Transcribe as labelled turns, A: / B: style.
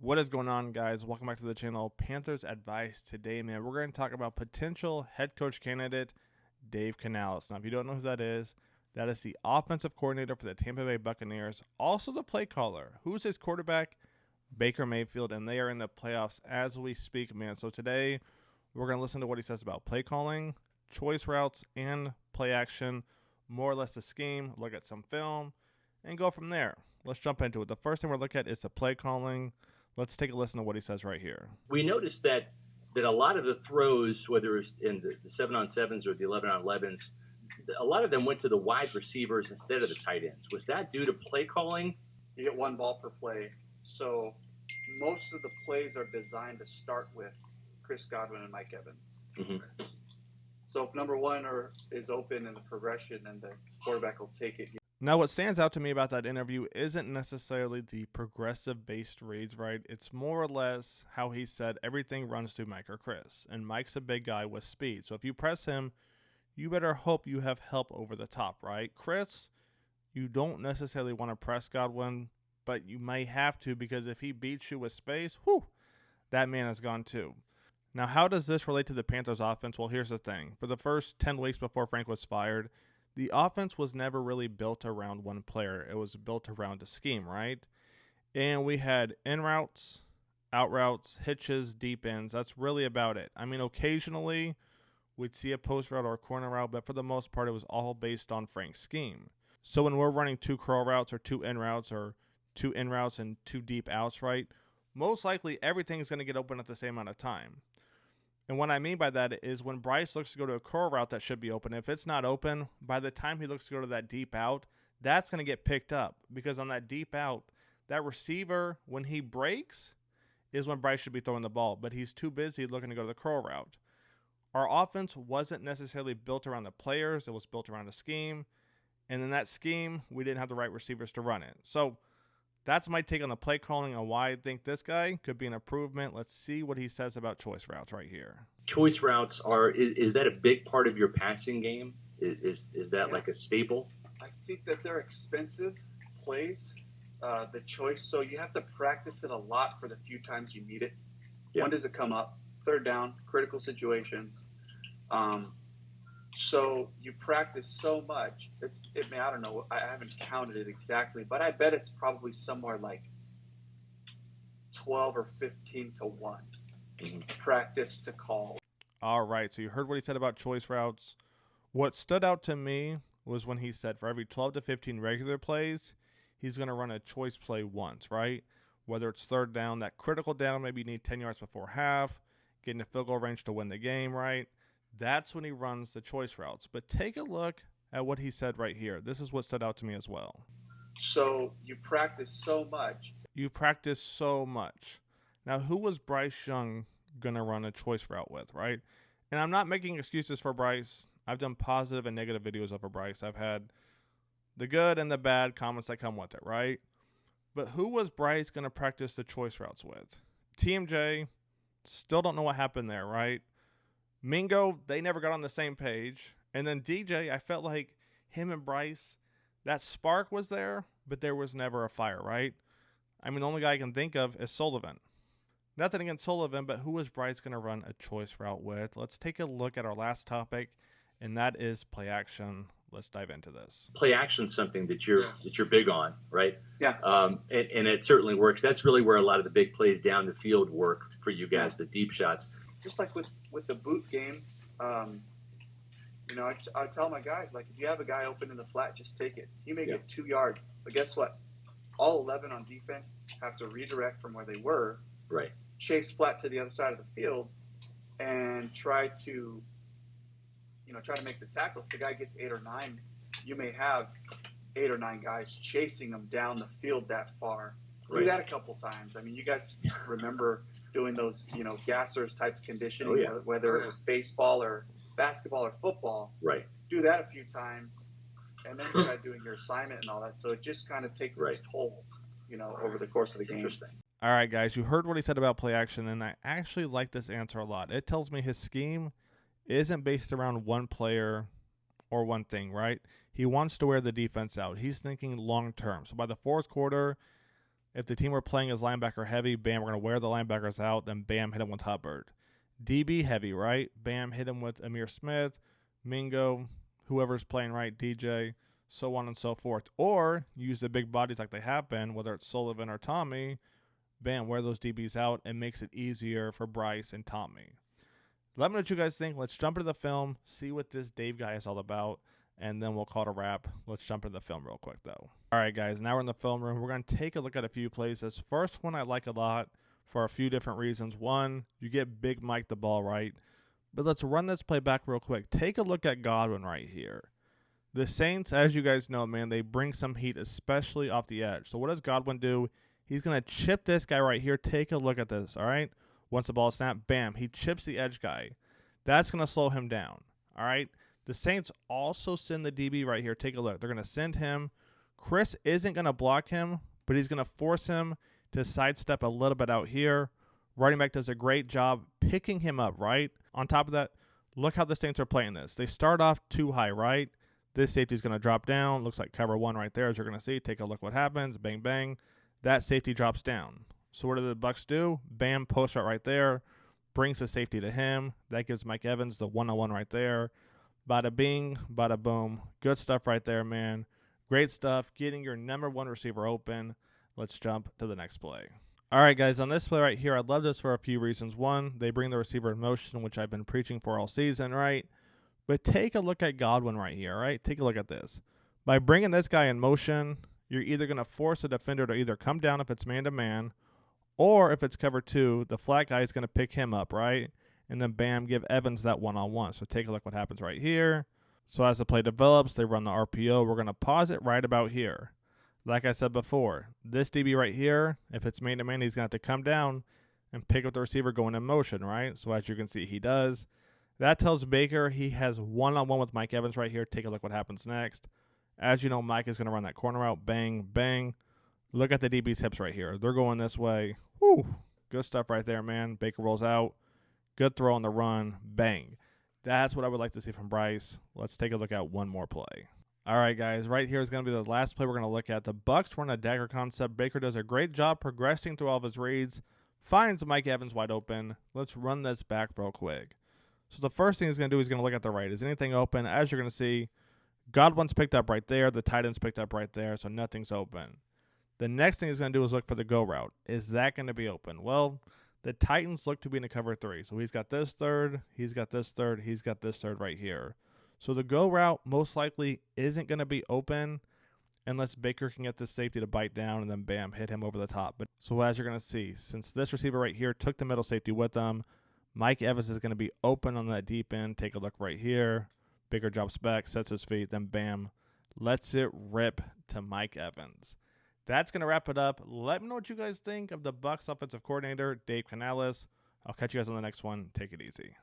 A: What is going on, guys? Welcome back to the channel. Panthers advice today, man. We're going to talk about potential head coach candidate Dave Canales. Now, if you don't know who that is the offensive coordinator for the Tampa Bay Buccaneers, also the play caller. Who's his quarterback? Baker Mayfield, and they are in the playoffs as we speak, man. So today, we're going to listen to what he says about play calling, choice routes, and play action, more or less the scheme, look at some film, and go from there. Let's jump into it. The first thing we're looking at is the play calling. Let's take a listen to what he says right here.
B: We noticed that a lot of the throws, whether it's in the 7-on-7s or the 11-on-11s, a lot of them went to the wide receivers instead of the tight ends. Was that due to play calling?
C: You get one ball per play. So most of the plays are designed to start with Chris Godwin and Mike Evans.
B: Mm-hmm.
C: So if number one is open in the progression, then the quarterback will take it.
A: Now, what stands out to me about that interview isn't necessarily the progressive-based reads, right? It's more or less how he said everything runs through Mike or Chris. And Mike's a big guy with speed. So if you press him, you better hope you have help over the top, right? Chris, you don't necessarily want to press Godwin, but you may have to because if he beats you with space, whew, that man is gone too. Now, how does this relate to the Panthers offense? Well, here's the thing. For the first 10 weeks before Frank was fired, the offense was never really built around one player. It was built around a scheme, right? And we had in routes, out routes, hitches, deep ends. That's really about it. I mean, occasionally we'd see a post route or a corner route, but for the most part, it was all based on Frank's scheme. So when we're running two curl routes or two in routes or two in routes and two deep outs, right? Most likely everything's going to get open at the same amount of time. And what I mean by that is when Bryce looks to go to a curl route that should be open, if it's not open, by the time he looks to go to that deep out, that's going to get picked up. Because on that deep out, that receiver, when he breaks, is when Bryce should be throwing the ball. But he's too busy looking to go to the curl route. Our offense wasn't necessarily built around the players. It was built around a scheme. And in that scheme, we didn't have the right receivers to run it. So that's my take on the play calling and why I think this guy could be an improvement. Let's see what he says about choice routes right here.
B: Choice routes is that a big part of your passing game? Is that like a staple?
C: I think that they're expensive plays, the choice. So you have to practice it a lot for the few times you need it.
B: Yeah.
C: When does it come up? Third down, critical situations. So you practice so much. I don't know. I haven't counted it exactly, but I bet it's probably somewhere like 12 or 15 to 1 practice to call.
A: All right, so you heard what he said about choice routes. What stood out to me was when he said for every 12 to 15 regular plays, he's going to run a choice play once, right? Whether it's third down, that critical down, maybe you need 10 yards before half, getting a field goal range to win the game, right? That's when he runs the choice routes. But take a look at what he said right here. This is what stood out to me as well.
C: So you practice so much.
A: You practice so much. Now, who was Bryce Young going to run a choice route with, right? And I'm not making excuses for Bryce. I've done positive and negative videos over Bryce. I've had the good and the bad comments that come with it, right? But who was Bryce going to practice the choice routes with? TMJ, still don't know what happened there, right? Mingo, they never got on the same page. And then DJ, I felt like him and Bryce, that spark was there, but there was never a fire, right? I mean, the only guy I can think of is Sullivan. Nothing against Sullivan, but who is Bryce going to run a choice route with? Let's take a look at our last topic, and that is play action. Let's dive into this.
B: Play action is something that you're big on, right?
C: Yeah.
B: And it certainly works. That's really where a lot of the big plays down the field work for you guys, the deep shots.
C: Just like with the boot game, I tell my guys, like, if you have a guy open in the flat, just take it. He may get 2 yards, but guess what? All 11 on defense have to redirect from where they were,
B: right?
C: Chase flat to the other side of the field, and try to make the tackle. If the guy gets 8 or 9, you may have 8 or 9 guys chasing them down the field that far.
B: Right.
C: Do that a couple times. I mean, you guys remember doing those, gassers type of conditioning, whether it was baseball or basketball or football.
B: Right.
C: Do that a few times, and then you try doing your assignment and all that. So it just kind of takes its toll, over the course of the game.
B: Interesting.
A: All right, guys, you heard what he said about play action, and I actually like this answer a lot. It tells me his scheme isn't based around one player or one thing, right? He wants to wear the defense out. He's thinking long term. So by the fourth quarter, If the team were playing as linebacker heavy, bam, we're going to wear the linebackers out, then bam, hit him with Hubbard. DB heavy, right? Bam, hit him with Amir Smith, Mingo, whoever's playing right, DJ, so on and so forth. Or use the big bodies like they have been, whether it's Sullivan or Tommy, bam, wear those DBs out. It makes it easier for Bryce and Tommy. Let me know what you guys think. Let's jump into the film, see what this Dave guy is all about, and then we'll call it a wrap. Let's jump into the film real quick, though. All right, guys, now we're in the film room. We're going to take a look at a few plays. This first one I like a lot for a few different reasons. One, you get Big Mike the ball right. But let's run this play back real quick. Take a look at Godwin right here. The Saints, as you guys know, man, they bring some heat, especially off the edge. So what does Godwin do? He's going to chip this guy right here. Take a look at this, all right? Once the ball is snapped, bam, he chips the edge guy. That's going to slow him down, all right? The Saints also send the DB right here. Take a look. They're going to send him. Chris isn't going to block him, but he's going to force him to sidestep a little bit out here. Running back does a great job picking him up, right? On top of that, look how the Saints are playing this. They start off too high, right? This safety is going to drop down. Looks like cover one right there, as you're going to see. Take a look what happens. Bang, bang. That safety drops down. So what do the Bucs do? Bam, post right there. Brings the safety to him. That gives Mike Evans the one-on-one right there. Bada bing, bada boom. Good stuff right there, man. Great stuff. Getting your number one receiver open. Let's jump to the next play. All right, guys, on this play right here, I love this for a few reasons. One, they bring the receiver in motion, which I've been preaching for all season, right? But take a look at Godwin right here, right? Take a look at this. By bringing this guy in motion, you're either going to force a defender to either come down if it's man-to-man, or if it's cover two, the flat guy is going to pick him up, right? And then, bam, give Evans that one-on-one. So take a look what happens right here. So as the play develops, they run the RPO. We're going to pause it right about here. Like I said before, this DB right here, if it's man-to-man, he's going to have to come down and pick up the receiver going in motion, right? So as you can see, he does. That tells Baker he has one-on-one with Mike Evans right here. Take a look what happens next. As you know, Mike is going to run that corner out. Bang, bang. Look at the DB's hips right here. They're going this way. Whew. Good stuff right there, man. Baker rolls out. Good throw on the run. Bang. That's what I would like to see from Bryce. Let's take a look at one more play. All right, guys. Right here is going to be the last play we're going to look at. The Bucs run a dagger concept. Baker does a great job progressing through all of his reads. Finds Mike Evans wide open. Let's run this back real quick. So the first thing he's going to do, he's going to look at the right. Is anything open? As you're going to see, Godwin's picked up right there. The tight end's picked up right there, so nothing's open. The next thing he's going to do is look for the go route. Is that going to be open? Well, the Titans look to be in the cover three. So he's got this third, he's got this third, he's got this third right here. So the go route most likely isn't going to be open unless Baker can get this safety to bite down and then bam, hit him over the top. But so as you're going to see, since this receiver right here took the middle safety with them, Mike Evans is going to be open on that deep end. Take a look right here. Baker drops back, sets his feet, then bam, lets it rip to Mike Evans. That's going to wrap it up. Let me know what you guys think of the Bucs offensive coordinator, Dave Canales. I'll catch you guys on the next one. Take it easy.